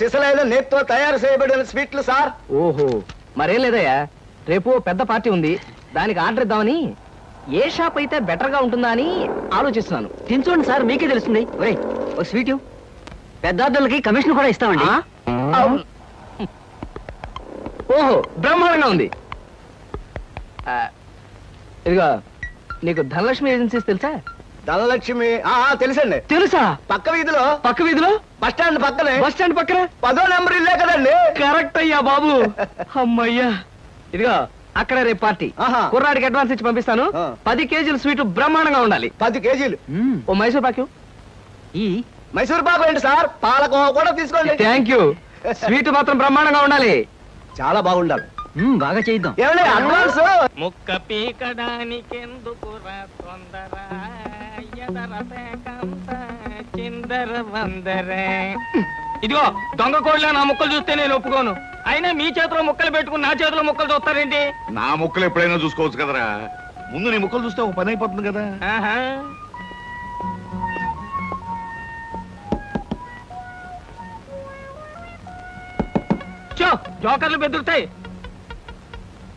సిసలైన నేతితో తయారు చేయబడిన స్వీట్లు సార్. ఓహో, మరేం లేదయ్యా, రేపు పెద్ద పార్టీ ఉంది, దానికి ఆర్డర్ ఇద్దామని. ఏ షాప్ అయితే బెటర్ గా ఉంటుందా అని ఆలోచిస్తున్నాను. తినచూడండి సార్, మీకే తెలుస్తుంది. ఒరే ఒక స్వీట్ పెద్ద ఆర్డర్లకి కమిషన్ కూడా ఇస్తామండి. ఓహో, బ్రహ్మాండంగా ఉంది. ఇదిగో, నీకు ధనలక్ష్మి ఏజెన్సీస్ తెలుసా? ధనలక్ష్మి తెలుసండి. తెలుసా? పక్క వీధిలో బస్ స్టాండ్ పక్కనే. 10వ నెంబర్ ఇల్లే కదండి. కరెక్ట్ అయ్యా బాబు. అమ్మయ్యా. ఇదిగో, అక్కడ రేపు పార్టీ. కుర్రాడికి అడ్వాన్స్ ఇచ్చి పంపిస్తాను. 10 కేజీల స్వీట్ బ్రహ్మాండంగా ఉండాలి. 10 కేజీలు. ఓ మైసూర్ పాకు. ఈ మైసూర్ పాకు ఏంటి సార్, పాలకోవా కూడా తీసుకోండి. Thank you. స్వీట్ మాత్రం బ్రహ్మాండంగా ఉండాలి. చాలా బాగుండాలి. బాగా చేద్దాం. ఏమండి అడ్వాన్స్? ముక్క పీకడానికెందుకురా తొందర, చిందర వందరే. ఇదిగో, దొంగ కోళ్ళ నా ముక్కలు చూస్తే నేను ఒప్పుకోను. అయినా మీ చేతిలో ముక్కలు పెట్టుకుని నా చేతిలో ముక్కలు చూస్తారేంటి? నా ముక్కలు ఎప్పుడైనా చూసుకోవచ్చు కదరా. ముందు నీ ముక్కలు చూస్తే ఒక పని అయిపోతుంది కదా. జోకర్లు బెదురుతాయి.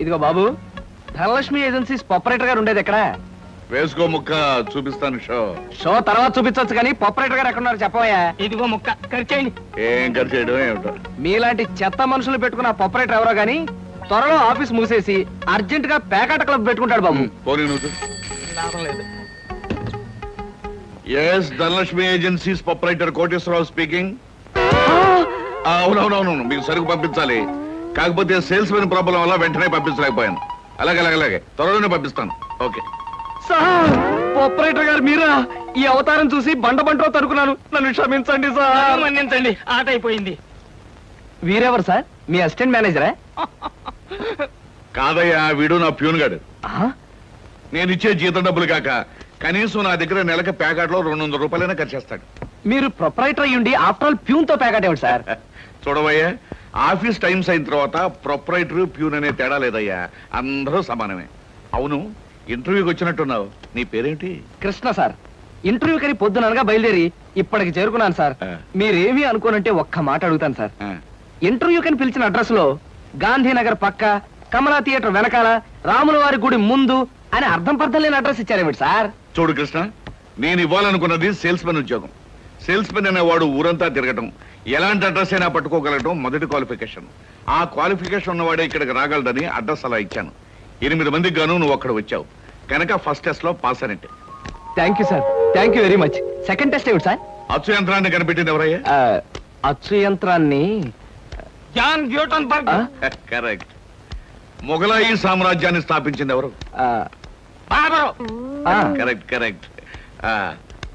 ఇదిగో బాబు, ధనలక్ష్మి ఏజెన్సీస్ ఆపరేటర్ గారు ఉండేది ఎక్కడ? వేసుకో ముక్క, చూపిస్తాను. షో తర్వాత చూపించవచ్చు కానీ ఆపరేటర్ గారు ఎక్కడున్నారు చెప్పవయ్యా. ఇదిగో ముక్క, ఖర్చేయండి. ఏం ఖర్చు చేయడం ఏమిటో. మీలాంటి చెత్త మనుషులు పెట్టుకున్న ఆపరేటర్ ఎవరో గానీ త్వరలో ఆఫీస్ మూసేసి అర్జెంట్ గా పేకాట క్లబ్ పెట్టుకుంటాడు బాబు. పోనీ నువ్వు. Yes, Dhanalakshmi agencies proprietor Koteswararao speaking. అవునవునవును, మీకు సరుకు పంపించాలి. కాకపోతే సేల్స్ మెన్ ప్రాబ్లం వల్ల వెంటనే పంపించలేకపోయాను. అలాగే త్వరలోనే పంపిస్తాను. ఓకే సార్, ఆపరేటర్ గారు మీరా? ఈ అవతారం చూసి బండలో తరుకున్నాను, నన్ను క్షమించండి సార్. మన్నించండి, ఆట అయిపోయింది. వీరెవరు సార్? మీ అసిస్టెంట్ మేనేజరా? కాదయ్యా, వీడు నా ప్యూన్ గాడు. నేను ఇచ్చే జీతం డబ్బులు కాక కనీసం నా దగ్గర నెలకి ప్యాకెట్లో 200 రూపాయలైనా ఖర్చు చేస్తాడు. మీరు ప్రొపరైటర్ అయ్యుండి ఆఫ్టర్ ఆల్ ప్యూన్ తో ప్యాకెట్ ఏమిటి సార్? చూడవయ్యా, ఆఫీస్ టైమ్స్ అయిన తర్వాత ప్రొపరైటర్ ప్యూన్ అనే తేడా లేదయ్యా, అందరూ సమానమే. అవును, ఇంటర్వ్యూకి వచ్చినట్టున్నావు, నీ పేరేంటి? కృష్ణ సార్. ఇంటర్వ్యూ కని పొద్దుననగా బయలుదేరి ఇప్పటికి చేరుకున్నాను సార్. మీరేమీ అనుకోనంటే ఒక్క మాట అడుగుతాను సార్. ఇంటర్వ్యూ కని పిలిచిన అడ్రస్ లో గాంధీనగర్ పక్క, కమలా థియేటర్ వెనకాల, రాముల వారి గుడి ముందు అని అర్థం పర్థం లేని అడ్రస్ ఇచ్చారేమిటి సార్? చూడు కృష్ణ, నేను ఇవ్వాలనుకున్నది సేల్స్ మెన్ ఉద్యోగం. సేల్స్ మెన్ అనేవాడు ఊరంతా తిరగటం, ఎలాంటి అడ్రస్ అయినా పట్టుకోగలగటం మొదటి క్వాలిఫికేషన్. ఆ క్వాలిఫికేషన్ ఉన్నవాడే ఇక్కడికి రాగలడని అడ్రస్ అలా ఇచ్చాను. 8 మందికి గాను నువ్వు అక్కడ వచ్చావు కనుక ఫస్ట్ టెస్ట్ లో పాస్ అనేట్టే. Thank you sir, thank you very much. Second test ఏమిటి సార్? అచ్చు యంత్రాన్ని కనిపెట్టింది ఎవరయ్యా? అచ్చు యంత్రాన్ని జాన్ గ్యూటన్బర్గ్. కరెక్ట్. మొఘలాయి సామ్రాజ్యాన్ని స్థాపించింది ఎవరు? బాబరు. కరెక్ట్.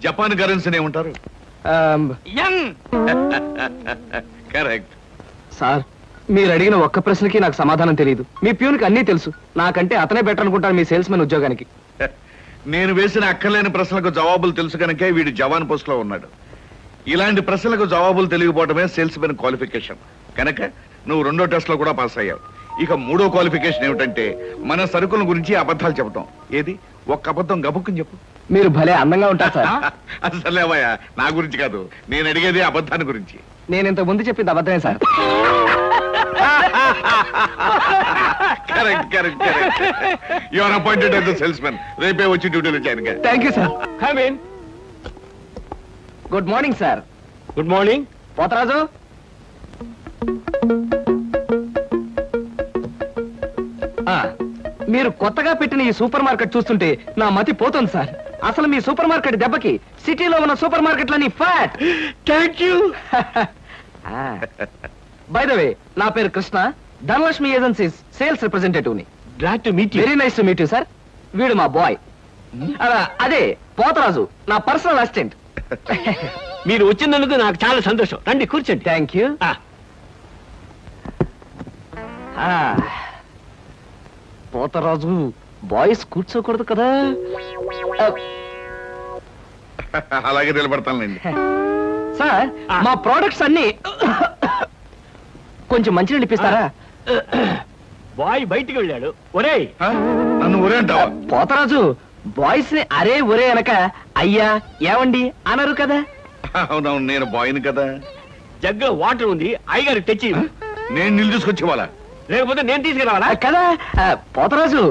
జపాన్ కరెన్సీని ఏమంటారు? యం. కరెక్ట్. సార్, మీరు అడిగిన ఒక్క ప్రశ్నకి నాకు సమాధానం తెలియదు. మీ ప్యూన్కి అన్నీ తెలుసు. నాకంటే అతనే బెటర్ అనుకుంటాను మీ సేల్స్ మెన్ ఉద్యోగానికి. నేను వేసిన అక్కర్లేని ప్రశ్నలకు జవాబులు తెలుసు కనుకే వీడు జవాన్ పోస్ట్ లో ఉన్నాడు. ఇలాంటి ప్రశ్నలకు జవాబులు తెలియకపోవడమే సేల్స్ మెన్ క్వాలిఫికేషన్. కనుక నువ్వు 2వ టెస్ట్ లో కూడా పాస్ అయ్యావు. ఇక 3వ క్వాలిఫికేషన్ ఏమిటంటే మన సరుకుల గురించి అబద్ధాలు చెప్పడం. ఏది, ఒక్క అబద్ధం గబుక్కుని చెప్పు. మీరు భలే అందంగా ఉంటారు సార్. అసలేవయ్యా, నా గురించి కాదు, నేను అడిగేది అబద్ధాన్ని గురించి. నేను ఇంత ముందు చెప్పింది అబద్ధమే sir. Correct. You are appointed as the sales men. రేపే వచ్చి డ్యూటీలో జాయిన్ గా. Thank you sir. Come in. Good morning sir. Good morning. Potharaju. మీరు కొత్తగా పెట్టిన ఈ సూపర్ మార్కెట్ చూస్తుంటే నా మతి పోతుంది సార్. అసలు మీ సూపర్ మార్కెట్ దెబ్బకి సిటీలో ఉన్న సూపర్ మార్కెట్లన్నీ fat. Thank you. By the way, నా పేరు Krishna, Dhanalakshmi agencies sales representative ని. Glad to meet you. Very nice to meet you sir. వీడు మా బాయ్. అదే పోతరాజు, నా పర్సనల్ అసిస్టెంట్. మీరు వచ్చినందుకు నాకు చాలా సంతోషం. రండి కూర్చోండి. Thank you. పోతరాజు, బాయ్స్ కూర్చోకూడదు కదా. అలాగే నిలబడతానులేండి. సార్, మా ప్రోడక్ట్స్ అన్ని కొంచెం మంచినీళ్ళు ఇప్పిస్తారా? బాయ్ బయటికి వెళ్ళాడు. ఒరేయ్, నన్ను ఒరే అంటావా? పోతరాజు, బాయ్స్ ని అరే ఒరే అనక అయ్యా ఏమండి అనరు కదా. అవునవును, నేను బాయ్ని కదా. జగ్గులో వాటర్ ఉంది, అయ్యగారు తెచ్చి. నేను నీళ్ళు తీసుకొచ్చి ఇవ్వాలా? లేకపోతే నేను తీసుకురావాలా? కదా పోతరాజు,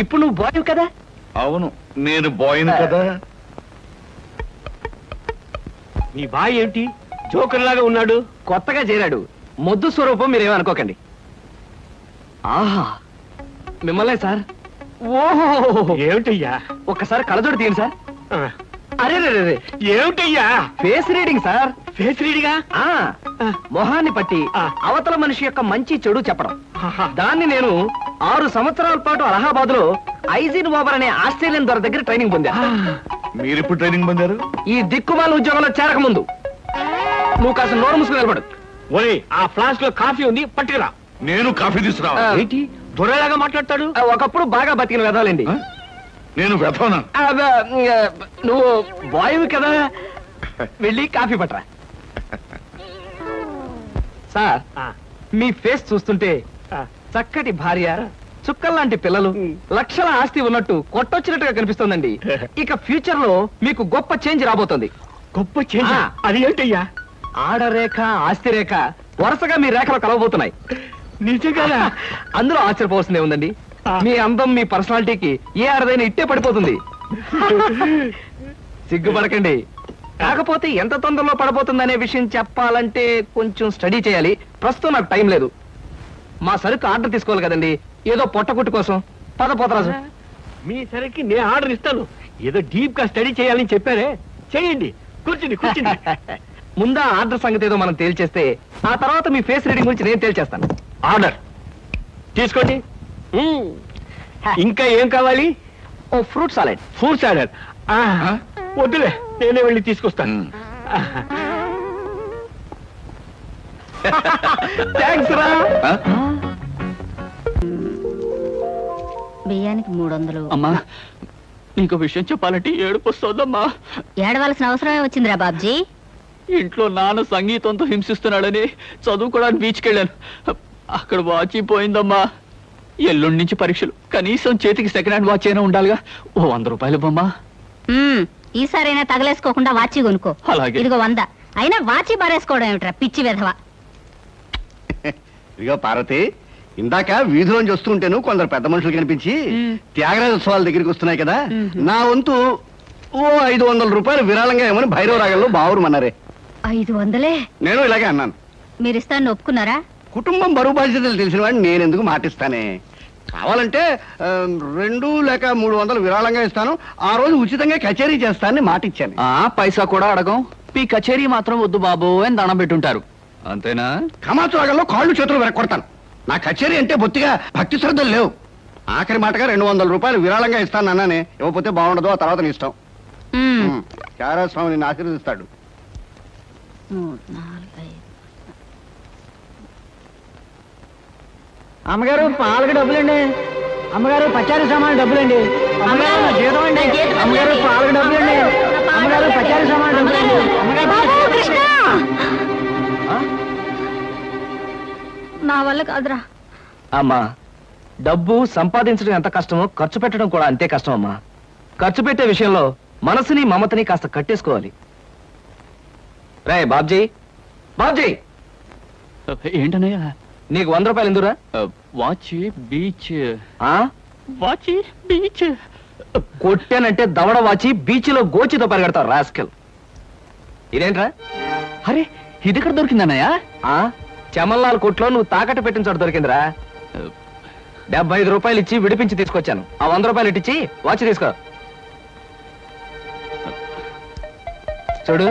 ఇప్పుడు నువ్వు బాయ్ కదా? అవును, నేను బాయ్ని కదా. మీ బాయ్ ఏంటి జోకర్ లాగా ఉన్నాడు? కొత్తగా చేరాడు, మొద్దు స్వరూపం, మీరేమనుకోకండి. ఆహా, మిమ్మల్నే సార్. ఓహో, ఏమిటయ్యా? ఒక్కసారి కళ్ళజోడు తీయండి సార్. ఆ, అరే ఏమిటయ్యా? Face reading sir. ఫేస్ రీడిగా? ఆ మొహాన్ని పట్టి ఆ. అవతల మనిషి యొక్క మంచి చెడు చెప్పడం. ఆహా. దాన్ని నేను 6 సంవత్సరాల పాటు అలహాబాద్ లో ఐజిన్ ఓవర్ అనే ఆస్ట్రేలియన్ దొర దగ్గర ట్రైనింగ్ పొందా. మీరు ఇప్పుడు ట్రైనింగ్ పొందారు? ఈ దిక్కుమాల ఉద్యోగంలో చేరక ముందు. నువ్వు కాస్త నోరు మూసుకుని నిలబడు. ఒరే, ఆ ఫ్లాస్క్ లో కాఫీ ఉంది, పట్టుకురా. నేను కాఫీ తీసుకురావా? ఏంటి దొరలాగా మాట్లాడతాడు? ఒకప్పుడు బాగా బతికిన వెదవాలండి. నేను వెతవనా? నువ్వు బాయ్ కదా, వెళ్ళి కాఫీ పట్టరా. సార్, ఆ, మీ ఫేస్ చూస్తుంటే ఆ. చక్కటి భార్య, చుక్కల్లాంటి పిల్లలు, లక్షల ఆస్తి ఉన్నట్టు కొట్టొచ్చినట్టుగా కనిపిస్తోందండి. ఇక ఫ్యూచర్ లో మీకు గొప్ప చేంజ్ రాబోతుంది. గొప్ప చేంజ్. ఆ. అది ఏంటయ్యా? ఆడరేఖ, ఆస్తి రేఖ వరుసగా మీ రేఖలు కలవబోతున్నాయి. నిజంగా? అందులో ఆశ్చర్యపోవాల్సిందే ఉందండి. ఆ. మీ అందం, మీ పర్సనాలిటీకి ఏ ఆడదైనా ఇట్టే పడిపోతుంది. సిగ్గుపడకండి. కాకపోతే ఎంత తొందరలో పడబోతుందనే విషయం చెప్పాలంటే కొంచెం స్టడీ చేయాలి. ప్రస్తుతం నాకు టైం లేదు. మా సరుకు ఆర్డర్ తీసుకోవాలి కదండి, ఏదో పొట్టకుట్టు కోసం. పద పోతరాజు. మీ సరికి నేను ఆర్డర్ ఇస్తాను. ఏదో డీప్ గా స్టడీ చేయాలని చెప్పారే, చేయండి. కూర్చుని కూర్చుని. ముందా ఆర్డర్ సంగతి ఏదో మనం తేల్చేస్తే ఆ తర్వాత మీ ఫేస్ రీడింగ్ గురించి నేను తేల్చేస్తాను. ఆర్డర్ తీసుకోండి. ఇంకా ఏం కావాలి? ఓ ఫ్రూట్ సాలెడ్. Fruits order. వద్దులే, నేనే వెళ్ళి తీసుకొస్తాను. థ్యాంక్స్ రా. బియ్యానికి 300. అమ్మా, నీకు విషయం చెప్పాలంటే ఏడుపు వస్తుందమ్మా. ఏడవలసిన అవసరమే వచ్చిందిరా బాబ్జీ. ఇంట్లో నాన్న సంగీతంతో హింసిస్తున్నాడని చదువుకోవడానికి బీచ్కి వెళ్ళాను. అక్కడ వాచ్ పోయిందమ్మా. ఎల్లుండి నుంచి పరీక్షలు, కనీసం చేతికి సెకండ్ హ్యాండ్ వాచ్ అయినా ఉండాలిగా. ఓ 100 రూపాయలు బొమ్మా. ఈసారైనా తగలేసుకోకుండా వాచి కొనుక్కో. అలాగే. ఇదిగో 100. అయినా వాచి బారేసుకోవడం ఏమిట్రా పిచ్చి వెధవ. ఇదిగో పార్వతి, ఇందాక వీధిలోంచి వస్తుంటేను కొందరు పెద్ద మనుషులు కనిపించి త్యాగరాజోత్సవాల దగ్గరికి వస్తున్నాయి కదా, నా వంతు ఓ 500 రూపాయలు విరాళంగా ఏమని భైరవ రాగంలో బావురమన్నారే. 500? నేను ఇలాగే అన్నాను. మీరిస్తాను ఒప్పుకున్నారా? కుటుంబం బరువు బాధ్యతలు తెలిసిన వాడిని నేను ఎందుకు మాటిస్తానే. కావాలంటే 2 లేక 300 విరాళంగా ఇస్తాను. ఆ రోజు ఉచితంగా కచేరీ చేస్తానని మాటిచ్చాను. పైసా కూడా అడగం. మీ కచేరీ మాత్రం వద్దు బాబు అని దండం పెట్టుంటారు, అంతేనా? కమాచు రాగంలో కాళ్ళు చేతులు వెరక్కొడతాను. నా కచేరీ అంటే బొత్తిగా భక్తి శ్రద్ధలు లేవు. ఆఖరి మాటగా 200 రూపాయలు విరాళంగా ఇస్తాను అన్నానే. ఇవ్వకపోతే బాగుండదు, ఆ తర్వాత నీ ఇష్టం. చారాస్వామి నిన్ను ఆశీర్వదిస్తాడు. 3, 4, 5. అమ్మగారు పాలకు డబ్బులండి. అమ్మగారు పచారీ సామాన్ డబ్బులండి. అమ్మగారు నా జీతం అండి. అమ్మగారు పాలకు డబ్బులండి. అమ్మగారు పచారీ సామాన్ డబ్బులండి. నా వల్ల కాదురా. అమ్మా, డబ్బు సంపాదించడం ఎంత కష్టమో ఖర్చు పెట్టడం కూడా అంతే కష్టం అమ్మా. ఖర్చు పెట్టే విషయంలో మనసుని మమతని కాస్త కట్టేసుకోవాలి. రే బాబ్జీ, బాబ్జీ, ఏంటనయ్యా? నీకు 100 రూపాయలు ఎందురా? Watch beach. ఆ? వాచ్ బీచ్ కొట్టానంటే దవడ వాచి బీచ్లో గోచితో పరిగెడతావు రాస్కెల్. ఇదేంట్రా? అరే, ఇది ఎక్కడ దొరికిందన్నయ్యా? ఆ చమల్లాల్ కొట్లో నువ్వు తాకట్టు పెట్టిన చోట దొరికిందిరా. 75 రూపాయలు ఇచ్చి విడిపించి తీసుకొచ్చాను. ఆ 100 రూపాయలు ఇచ్చి వాచ్ తీసుకో. చూడు,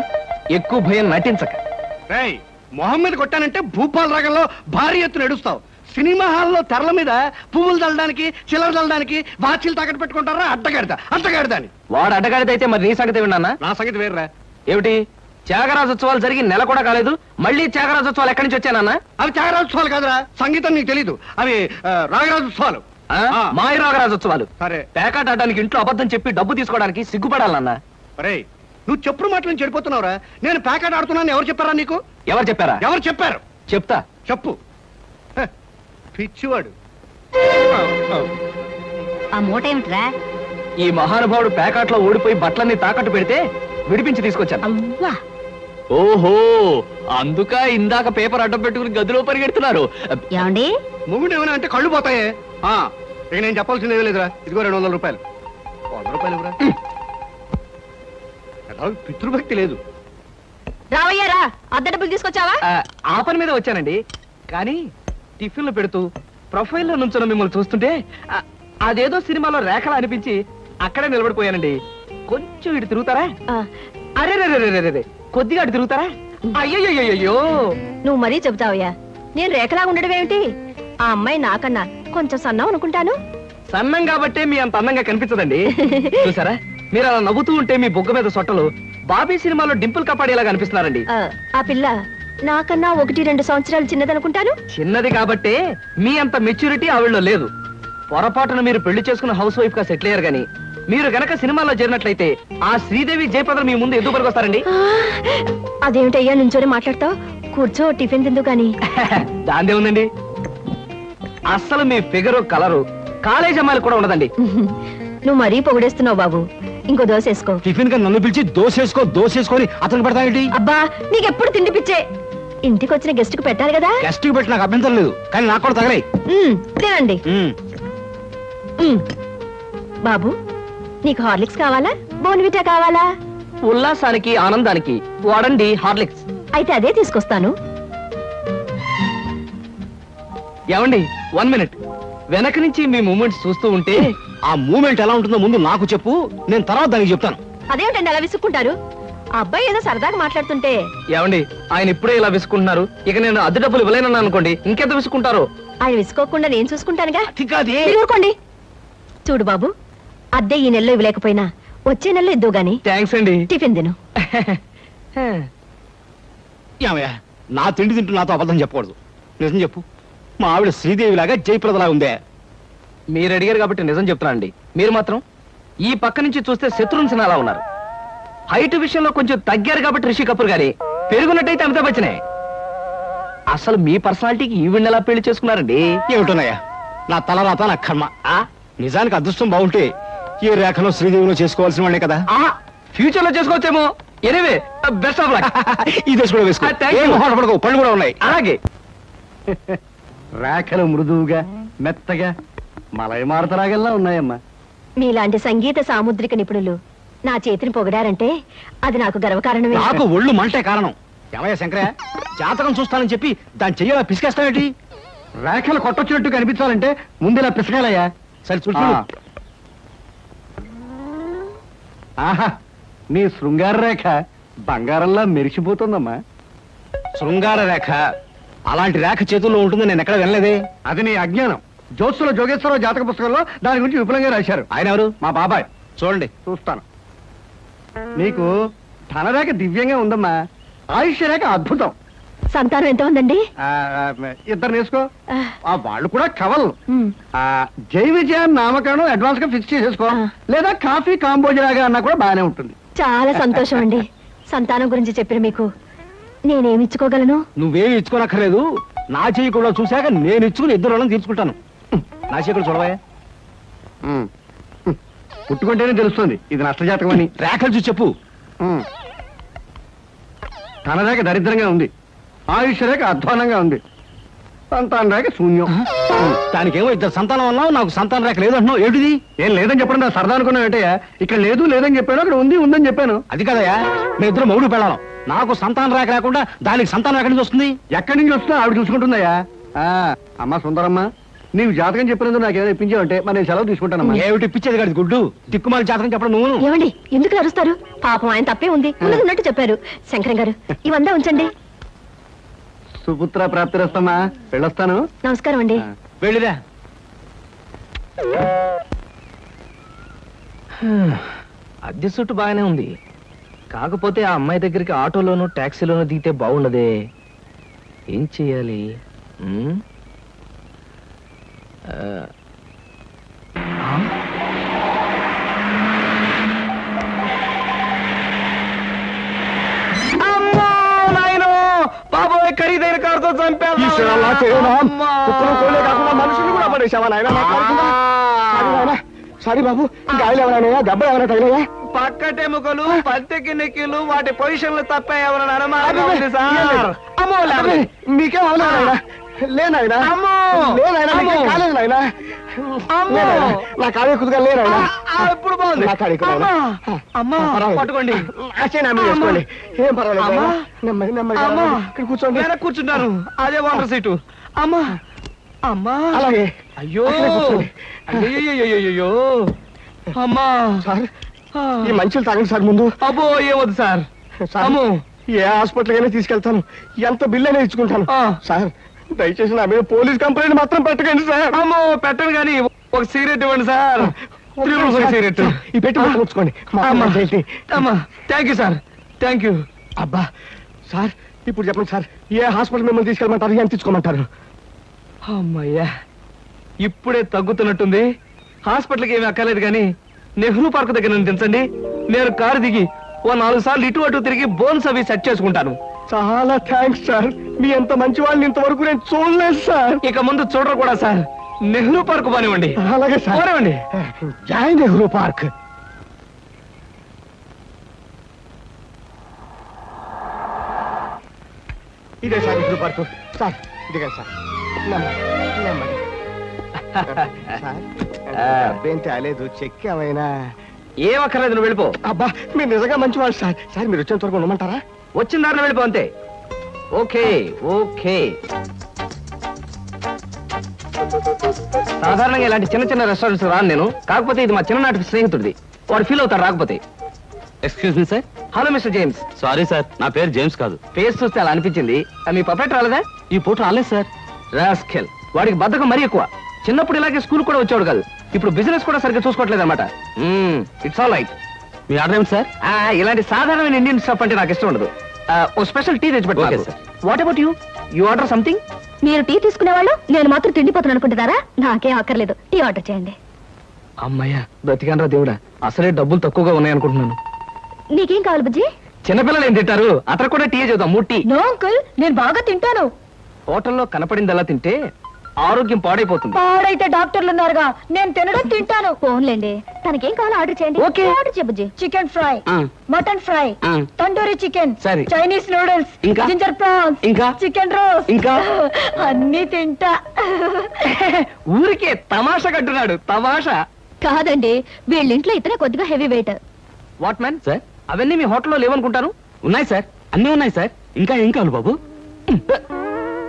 ఎక్కువ భయం నటించక. రేయ్, మొహం మీద కొట్టానంటే భూపాల్ రాగంలో భారీ ఎత్తున ఎడుస్తావు. సినిమా హాల్లో తెరల మీద పువ్వులు చల్లడానికి, చిల్లర చల్లడానికి వాచీలు తాకట్టు పెట్టుకుంటారా? అడ్డగాడిదా అని. వాడు అడ్డగాడిదైతే మరి నీ సంగతి విన్నానా? నా సంగతి వేర్రా. ఏమిటి, త్యాగరాజోత్సవాలు జరిగి నెల కూడా కాలేదు, మళ్ళీ త్యాగరాజోత్సవాలు ఎక్కడి నుంచి వచ్చానన్నా? అవి త్యాగరాజోత్సవాలు కాదురా, సంగీతం నీకు తెలీదు. అవి రాగరాజోత్సవాలు. మాయ రాగరాజోత్సవాలు. సరే, పేకాట ఆడడానికి ఇంట్లో అబద్ధం చెప్పి డబ్బు తీసుకోవడానికి సిగ్గుపడాలన్నా. రేయ్, నువ్వు చెప్పుడు మాటలు చెడిపోతున్నావురా. నేను ప్యాకెట్ ఆడుతున్నాను ఎవరు చెప్పారా నీకు? ఎవరు చెప్పారా? ఎవరు చెప్పారు? చెప్తా, చెప్పు. హ, పిచ్చివాడు. ఆ మూట ఏమిట్రా? ఈ మహానుభావుడు పేకాట్లో ఓడిపోయి బట్టలన్నీ తాకట్టు పెడితే విడిపించి తీసుకొచ్చాను. అవ్వా, ఓహో అందుక ఇందాక పేపర్ అడ్డం పెట్టుకుని గదిలో పరిగెడుతున్నారు. ఏమండి మొగుడు ఏమైనా అంటే కళ్ళు పోతాయే. ఇక నేను చెప్పాల్సింది ఏమీ లేదురా. ఇదిగో 200 రూపాయలు. 100 రూపాయలు ఇవ్వరా. పితృభక్తి లేదు. రావయ్యారా అద్దె డబ్బులు తీసుకొచ్చావా? ఆ పని మీద వచ్చానండి. కానీ టిఫిన్లు పెడుతూ ప్రొఫైల్లో నుంచున్న మిమ్మల్ని చూస్తుంటే అదేదో సినిమాలో రేఖలా అనిపించి అక్కడే నిలబడిపోయానండి. కొంచెం ఇటు తిరుగుతారా? అరే రే కొద్దిగా అటు తిరుగుతారా? అయ్యో నువ్వు మరీ చెబుతావయ్యా. నేను రేఖలాగా ఉండడం ఏమిటి? ఆ అమ్మాయి నాకన్నా కొంచెం సన్నం అనుకుంటాను. సన్నం కాబట్టే మీ అంత అందంగా కనిపించదండి. చూసారా, మీరు అలా నవ్వుతూ ఉంటే మీ బొగ్గ మీద సొట్టలు బాబీ సినిమాలో డింపుల్ కపాడేలాగా అనిపిస్తున్నారండి. ఆ పిల్ల నాకన్నా 1-2 సంవత్సరాలు చిన్నదనుకుంటాను. చిన్నది కాబట్టే మీ అంత మెచ్యూరిటీ ఆవిడలో లేదు. పొరపాటున మీరు పెళ్లి చేసుకున్న హౌస్ వైఫ్ గా సెటిల్ అయ్యారు గాని మీరు గనక సినిమాలో చేరినట్లయితే ఆ శ్రీదేవి జయప్రద మీ ముందు ఎందుకు పనికొస్తారండి? అదేమిటయ్యా నుంచోని మాట్లాడతావు? కూర్చో, టిఫిన్ తిందు గాని. దాందే ఉందండి. అస్సలు మీ ఫిగరు కలరు కాలేజ్ అమ్మాయిలు కూడా ఉండదండి. నువ్వు మరీ పొగిడేస్తున్నావు బాబు. ఇంకో దోశ వేసుకో. టిఫిన్ గా నన్ను పిలిచి దోసేసుకొని అతను పెడతాయి. అబ్బా నీకెప్పుడు తిండి పిచ్చే. ఇంటికి వచ్చిన గెస్ట్ కు పెట్టాలి కదా. గెస్ట్ కి పెట్టి నాకు అభ్యంతరం లేదు, కానీ నాకు కూడా తగలే. తినండి. బాబు నీకు హార్లిక్స్ కావాలా, బోన్విటా కావాలా? ఉల్లాసానికి ఆనందానికి వాడండి హార్లిక్స్. అయితే అదే తీసుకొస్తాను. ఏమండి 1 మినిట్. వెనక నుంచి మీ మూమెంట్స్ చూస్తూ ఉంటే ఆ మూమెంట్ ఎలా ఉంటుందో ముందు నాకు చెప్పు, నేను తర్వాత దానికి చెప్తాను. అదేమిటండి అలా విసుక్కుంటారు? ఆ అబ్బాయి ఏదో సరదాగా మాట్లాడుతుంటే. ఏమండి ఆయన ఇప్పుడే ఇలా విసుకుంటున్నారు, ఇక నేను అద్దె డబ్బులు ఇవ్వలేనన్నా అనుకోండి ఇంకెంత విసుకుంటారు. ఆయన విసుకోకుండా నేను చూసుకుంటానుగా. అతికాదే. మీరు ఊరుకోండి. చూడు బాబు, అద్దె ఈ నెలలో ఇవ్వలేకపోయినా వచ్చే నెలలో ఇద్దు గాని. థ్యాంక్స్ అండి. టిఫిన్ తిను. ఏమయ్యా, నా తిండి తింటూ నాతో అబద్ధం చెప్పకూడదు. నిజం చెప్పు, మా ఆవిడ శ్రీదేవిలాగా జయప్రదలా ఉందే? మీరు అడిగారు కాబట్టి నిజం చెప్తానండి. మీరు మాత్రం ఈ పక్క నుంచి చూస్తే శత్రుఘ్న సిన్హా ఉన్నారు. హైట్ విషయంలో కొంచెం తగ్గారు కాబట్టి రిషి కపూర్ గారి, పెరుగున్నట్టయితే అమితాబ్ బచ్చనే. అసలు మీ పర్సనాలిటీకి ఈవిడ్ని ఎలా పెళ్లి చేసుకున్నారండి? ఏమిటోనయ్యా, నా తలరాత నా కర్మ. నిజానికి అదృష్టం బాగుంటే ఈ రేఖలో శ్రీదేవిలో చేసుకోవాల్సిన వాడే కదా. ఫ్యూచర్ లో చేసుకోవచ్చేమో. Anyway best of luck. ఈ దశ కూడా వేసుకో. ఏం మొహమాటపడకు, పళ్ళు కూడా ఉన్నాయి. అలాగే. రేఖలు మృదువుగా మెత్తగా మలయమారుతరాగల్లా ఉన్నాయమ్మా. మీలాంటి సంగీత సాముద్రిక నిపుణులు నా చేతిని పొగిడారంటే అది నాకు గర్వకారణమే. నాకు ఒళ్ళు మంటే కారణం. ఏమయ్యా శంకరయ్య, జాతకం చూస్తానని చెప్పి దాన్ని చెయ్యాలా పిసికేస్తావేంటి? రేఖలు కొట్టొచ్చినట్టు కనిపించాలంటే ముందులా పిసకాలయ్యా. సరే చూడు. ఆహా, నీ శృంగార రేఖ బంగారంలా మెరిసిపోతుందమ్మా. శృంగార రేఖ అలాంటి రేఖ చేతుల్లో ఉంటుందని నేను ఎక్కడ వినలేదే. అది నీ అజ్ఞానం. జ్యోత్సుల జోగేశ్వరరావు జాతక పుస్తకంలో దాని గురించి విపులంగా రాశారు. ఆయన ఎవరు? మా బాబాయ్. చూడండి, చూస్తాను. నీకు ధనరేఖ దివ్యంగా ఉందమ్మా. ఆయుష్య రేఖ అద్భుతం. సంతానం ఎంత ఉందండి? 2 వేసుకో. వాళ్ళు కూడా కవలు. జై విజయాన్ని నామకరణం అడ్వాన్స్ గా ఫిక్స్ చేసేసుకో. లేదా కాఫీ కాంబోజలాగా అన్నా కూడా బాగానే ఉంటుంది. చాలా సంతోషం అండి. సంతానం గురించి చెప్పిన మీకు నేనేమి ఇచ్చుకోగలను? నువ్వేమి ఇచ్చుకోనక్కర్లేదు. నా చెయ్యి కూడా చూశాక నేను ఇచ్చుకుని 2 రోజులను తీర్చుకుంటాను. నా చెయ్యి కూడా చూడవా. పుట్టుకుంటేనే తెలుస్తుంది ఇది నష్టజాతకం అని. రేఖలు చూసి చెప్పు. తన రేఖ దరిద్రంగా ఉంది, ఆయుష్ రేఖ అధ్వానంగా ఉంది, సంతాన రేఖ శూన్యం. దానికేమో 2 సంతానం అన్నావు, నాకు సంతాన రేఖ లేదంటున్నావు. ఏంటిది? ఏం లేదని చెప్పడం నా సరదా అనుకున్నావు ఏంటయ్యా? ఇక్కడ లేదు లేదని చెప్పాను, అక్కడ ఉంది ఉందని చెప్పాను. అది కదయ్యా, మేము 2 మొగుడు పెళ్ళాం. నాకు సంతాన రేఖ లేకుండా దానికి సంతానం ఎక్కడి నుంచి వస్తుంది? ఎక్కడి నుంచి వస్తుందో ఆవిడ చూసుకుంటుందయ్యా. అమ్మా సుందరమ్మ, నీవు జాతకం చెప్పినందుకు నాకు ఏదైనా ఇప్పించావంటే మరి నేను సెలవు తీసుకుంటానమ్మా. ఏమిటి ఇప్పించేది కాదు గుడ్డు, దిక్కుమాలి జాతకం చెప్పడం నువ్వు. ఏమండి ఎందుకు అరుస్తారు? పాపం ఆయన తప్పే ఉంది, ఉన్నట్టు చెప్పారు. శంకరం గారు ఇవంతా ఉంచండి. సుపుత్ర ప్రాప్తిరస్తమ్మా, వెళ్ళొస్తాను. నమస్కారం అండి. వెళ్ళిరా. అద్దె సుట్టు బాగానే ఉంది, కాకపోతే ఆ అమ్మాయి దగ్గరికి ఆటోలోను టాక్సీలోను దిగితే బాగుండదే. ఏం చెయ్యాలి? బాబోయ్, ఖరీదైన కారుతో చంపాను. మనుషులు కూడా పడేసావా నాయన? సారీ బాబు, గాయలు ఎవరైనా దెబ్బలు ఎవరైనా తగిలాయా? పక్కటెముకలు పత్తెకి నెక్కిలు వాటి పొజిషన్లు తప్పాయేమని అనుమానంగా ఉంది సార్. అమ్మో లేవలే. మీకేం అవలేదు లేనాయనా అమ్మో. అమ్మో. కాలేదు నాయనా అమ్మో. నా కాడే కుదుగా లేనాయనా ఇప్పుడు బాగుంది. నా కాడికి అమ్మా. అమ్మా పట్టుకోండి. చేసుకోండి ఏం పర్వాలేదు అమ్మా. నాయనా. నెమ్మది నెమ్మది అమ్మా. ఇక్కడ కూర్చోండి నేను కూర్చుంటాను. అదే వాటర్ సీటు. అమ్మా అమ్మా. అలాగే అయ్యో అక్కడే కూర్చోండి. అయ్యో అమ్మా. సార్ ఈ మంచులు తాగండి సార్ ముందు. అబ్బో ఏమొద్దు సార్. సార్ అమ్మో. ఏ హాస్పిటల్కైనా తీసుకెళ్తాను ఎంత బిల్ అయినా ఇచ్చుకుంటాను ఆ. సార్ దయచేసి నా మీద పోలీస్ కంప్లైంట్ మాత్రం పెట్టకండి సార్. అమ్మో పెట్టను కానీ ఒక సిగరెట్ ఇవ్వండి సార్. 3 రూపీస్ ఒక సిగరెట్. ఈ పెట్టి ఉంచుకోండి అమ్మా thank you sir. Thank you. అబ్బా సార్ ఇప్పుడు చెప్పండి సార్ ఏ హాస్పిటల్ మిమ్మల్ని తీసుకెళ్ళమంటారు ఎంత తీసుకోమంటారు? అమ్మయ్యా ఇప్పుడే తగ్గుతున్నట్టుంది. హాస్పిటల్కి ఏమీ అక్కర్లేదు కానీ నెహ్రూ పార్క్ దగ్గర నన్ను దించండి. నేను కారు దిగి ఓ 4 సార్లు ఇటు అటు తిరిగి బోన్స్ అవి సెట్ చేసుకుంటాను. చాలా థ్యాంక్స్ సార్ మీ ఎంత మంచి వాళ్ళని ఇంతవరకు నేను చూడలేదు సార్. ఇక ముందు చూడరు కూడా సార్. నెహ్రూ పార్క్ పోనివ్వండి. అలాగే సార్ పోనివ్వండి. జై నెహ్రూ పార్క్. ఇదే సార్ నెహ్రూ పార్క్. సార్ ఇదిగా సార్ నెమ్మది సార్ అబ్బేం తేలేదు చెక్ ఏమైనా? ఏం అక్కర్లేదు నువ్వు వెళ్ళిపో. అబ్బా మీరు నిజంగా మంచివాళ్ళు సార్. సార్ మీరు వచ్చేంత వరకు ఉండమంటారా? వచ్చిన దారిలో వెళ్ళిపో అంతే. Okay okay. సాధారణంగా ఇలాంటి చిన్న చిన్న రెస్టారెంట్స్ రాను నేను. కాకపోతే ఇది మా చిన్ననాటి స్నేహితుడిది. వాడు ఫీల్ అవుతారు రాకపోతే. Excuse me sir. Hello mister James. Sorry sir, నా పేరు జేమ్స్ కాదు. ఫేస్ చూస్తే అలా అనిపించింది. మీ పర్ఫెక్ట్ రాలేదా? ఈ పూట రాలేదు సార్. రాస్కెల్. వాడికి బద్ధకం మరీ ఎక్కువ. చిన్నప్పుడు ఇలాగే స్కూల్ కూడా వచ్చాడు కాదు. ఇప్పుడు బిజినెస్ కూడా సరిగ్గా చూసుకోవట్లేదు అనమాట. It's all right. Me order ఏమిటి సార్? ఇలాంటి సాధారణమైన ఇండియన్ స్టఫ్ అంటే నాకు ఇష్టం ఉండదు. ఓ స్పెషల్ టీ తెచ్చి Okay, పెట్టు. sir. What about you? You order something? మీరు టీ తీసుకునేవాళ్ళు నేను మాత్రం తిండిపోతాను అనుకుంటున్నారా? నాకేం అక్కర్లేదు, టీ ఆర్డర్ చేయండి. అమ్మయ్యా బ్రతికానరా దేవుడా. అసలే డబ్బులు తక్కువగా ఉన్నాయనుకుంటున్నాను. నీకేం కావాలి బుజ్జి? చిన్నపిల్లలు ఏం తింటారు? అతను కూడా టీ చూద్దాం. 3 టీ. నో అంకుల్, నేను బాగా తింటాను. హోటల్లో కనపడిందల్లా తింటే ఆరోగ్యం పాడైపోతుంది. పాడైతే డాక్టర్లు ఉన్నారుగా. నేను తినడం తింటాను. ఫోన్లేండి, తనకేం కావాలో ఆర్డర్ చేయండి. ఓకే. ఆర్డర్ చేయ బుజ్జి. చికెన్ ఫ్రై, ఆ. మటన్ ఫ్రై, ఆ. తండూరి చికెన్, సరే. చైనీస్ నూడిల్స్, ఇంకా? జింజర్ ప్రాన్స్, ఇంకా? చికెన్ రోస్, ఇంకా? అన్ని తింటా. ఊరికే తమాషా కట్టున్నాడు. తమాషా కాదండి, వీళ్ళింట్లో ఇతనే కొద్దిగా heavy weight. What man sir? అవన్నీ మీ హోటల్లో లేవనుకుంటాను. ఉన్నాయి సార్, అన్నీ ఉన్నాయి సార్. ఇంకా ఏం కావాలి బాబు?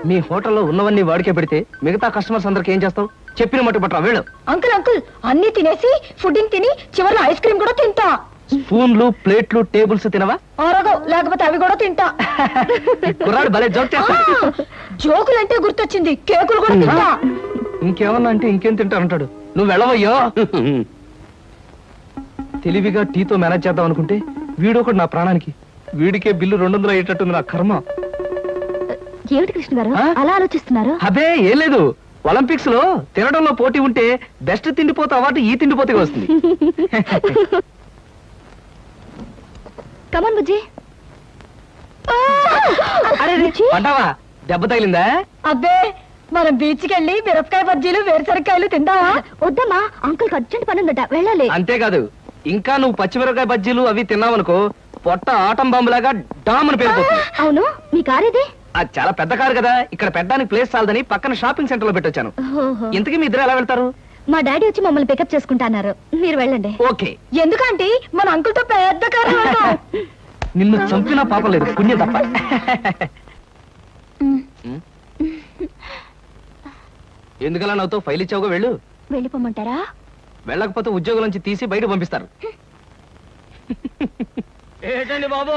మీ హోటల్లో ఉన్నవన్నీ వాడికే పెడితే మిగతా కస్టమర్స్ అందరికి ఏం చేస్తావు? చెప్పిన మట్టు పట్టరా వీళ్ళు. అంకుల్ అంకుల్, అన్ని తినేసి ఫుడ్డింగ్ తిని చివరిలో ఐస్ క్రీమ్ కూడా తింటా. స్పూన్లు ప్లేట్లు టేబుల్స్ తినవా? ఆరోగవు, లేకపోతే అవి కూడా తింటా. కుర్రాడు భలే జోక్ చేస్తాడు. జోకులంటే గుర్తొచ్చింది, కేకులు కూడా తింటా. ఇంకేమన్నా అంటే ఇంకేం తింటానంటాడు. నువ్వు వెళ్ళవయ్యో. తెలివిగా టీతో మేనేజ్ చేద్దాం అనుకుంటే వీడొకడు నా ప్రాణానికి. వీడికే బిల్లు 200 అయ్యేటట్టుంది నా కర్మ. ఏమిటి కృష్ణ గారు ఆ? అలా ఆలోచిస్తున్నారు? అదే ఏం లేదు. ఒలింపిక్స్ లో తినడంలో పోటీ ఉంటే బెస్ట్ తిండిపోతే అవార్డు ఈ తిండిపోతేగా వస్తుంది. కమన్ బుజ్జి. అరే పడ్డావా? దెబ్బ తగిలిందా? అబ్బే, మనం బీచ్ కి వెళ్ళి మిరపకాయ బజ్జీలు వేరుసరికాయలు తిందామా? వద్దమ్మా, అంకుల్ అర్జెంట్ పని ఉందట, వెళ్ళాలి. అంతేకాదు, ఇంకా నువ్వు పచ్చిమిరపకాయ బజ్జీలు అవి తిన్నావనుకో పొట్ట ఆటం బాంబులాగా డామ్ అని పేరుపోతుంది. అవును, మీ కార్ ఇది? అది చాలా పెద్ద కారు కదా, ఇక్కడ పెట్టడానికి ప్లేస్ చాలదని పక్కన షాపింగ్ సెంటర్ లో పెట్టొచ్చాను. ఇంతకీ మీ ఇద్దరు ఎలా వెళ్తారు? మా డాడీ వచ్చి మమ్మల్ని పికప్ చేసుకుంటాన్నారు, మీరు వెళ్ళండి. ఓకే. ఎందుకంటే మన అంకుల్ తో పెద్ద కారు వెళ్దాం. నిన్ను చంపినా పాపం లేదు, పుణ్యం తప్ప. ఎందుకలా నవ్వుతో ఫైల్ ఇచ్చావుగా, వెళ్ళు. వెళ్ళిపోమంటారా? వెళ్ళకపోతే ఉద్యోగం నుంచి తీసి బయట పంపిస్తారు. ఏంటండి బాబు,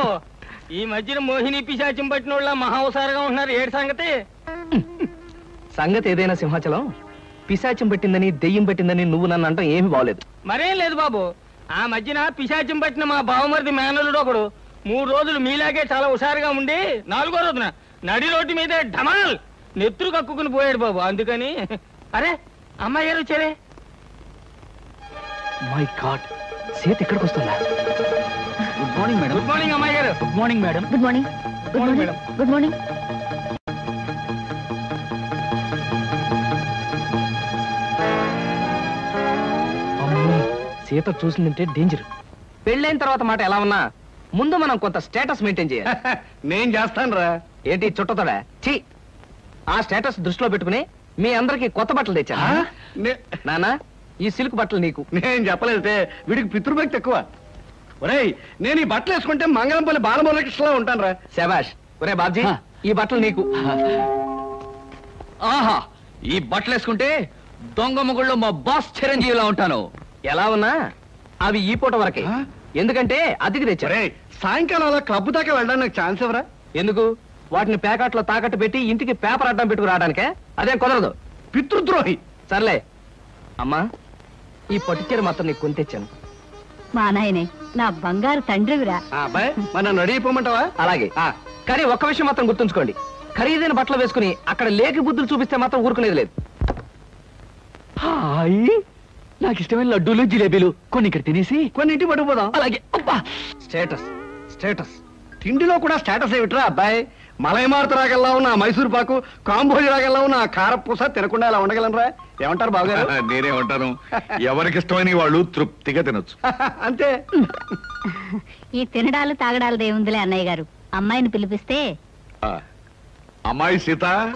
ఈ మధ్యన మోహిని పిశాచం పట్టిన వాళ్ళ మహావసారగా ఉంటున్నారు. ఏడు సంగతి? సంగతి ఏదైనా సింహాచలం, పిశాచం పెట్టిందని దెయ్యం పెట్టిందని నువ్వు నన్ను అంటాం ఏమీ బాగలేదు. మరేం లేదు బాబు, ఆ మధ్యన పిశాచం పట్టిన మా బావమరిది మేనలుడు ఒకడు 3 రోజులు మీలాగే చాలా హుషారుగా ఉండి 4వ రోజున నడి రోడ్డు మీదే ఢమాల్ నెత్తురు కక్కుకుని పోయాడు బాబు. అందుకని అరే అమ్మాయి గారు వచ్చారే. మై గాడ్, సీత ఇక్కడికి వస్తుందా? Good morning madam. Good morning అమ్మాయి గారు. Good morning madam. Good morning. Good morning madam. Good morning. అమ్మో, సీత చూసిందంటే డేంజర్. పెళ్ళైన తర్వాత మాట ఎలా ఉన్నా ముందు మనం కొంత స్టేటస్ మెయింటైన్ చేయాలి. నేను చేస్తాను రా. ఏంటి చుట్టతోడా? ఛీ! ఆ స్టేటస్ దృష్టిలో పెట్టుకుని మీ అందరికి కొత్త బట్టలు తెచ్చా. నానా, ఈ సిల్క్ బట్టలు నీకు. నేను చెప్పలేదే, వీడికి పితృభక్తి ఎక్కువ. ఒరేయ్, నేను ఈ బట్టలు వేసుకుంటే మంగళంపల్లి బాలమురకృష్ణలా ఉంటాను రా. శబాష్. ఒరే బాబ్జీ, ఈ బట్టలు నీకు. ఆహా, ఈ బట్టలు వేసుకుంటే దొంగ మొగుళ్ళో మా బాస్ చిరంజీవిలా ఉంటాను. ఎలా ఉన్నా అవి ఈ పూట వరకే. ఎందుకంటే అద్దెకి తెచ్చా. ఒరేయ్, సాయంకాలం అలా క్లబ్ దాకా వెళ్ళడానికి నాకు ఛాన్స్ ఎవరా? ఎందుకు? వాటిని ప్యాకెట్లో తాకట్టు పెట్టి ఇంటికి పేపర్ అడ్డం పెట్టుకు రావడానికే? అదేం కుదరదు. పితృద్రోహి. సర్లే అమ్మా, ఈ పట్టుచీర మాత్రం నీకు కొని తెచ్చాను. మా నాయనే నా బంగారు తండ్రివిరా. అబ్బాయి, మరి నన్ను రెడీ అయిపోమంటావా? అలాగే. కానీ ఒక్క విషయం మాత్రం గుర్తుంచుకోండి, ఖరీదైన బట్టలు వేసుకుని అక్కడ లేకి బుద్ధులు చూపిస్తే మాత్రం ఊరుకునేది లేదు. హాయ్, నాకు ఇష్టమైన లడ్డూలు జిలేబీలు కొన్ని ఇక్కడ తినేసి కొన్ని ఇంటికి పట్టుకుపోదాం. అలాగే. అబ్బా, స్టేటస్ స్టేటస్. తిండిలో కూడా స్టేటస్ ఏమిట్రా అబ్బాయి? మలైమారుత రాగల్లా ఉన్న మైసూర్ పాకు, కాంబోజి రాగల్లా ఉన్న కారపూస తినకుండా ఇలా ఉండగలనరా? ఏమంటారు బావగారు? నేనేమంటాను, ఎవరికి ఇష్టమైన వాళ్ళు తృప్తిగా తినొచ్చు. అంతే. ఈ తినడాలు తాగడాలు దేవుందిలే అన్నయ్య గారు. అమ్మాయిని పిలిపిస్తే అమ్మాయి సీత,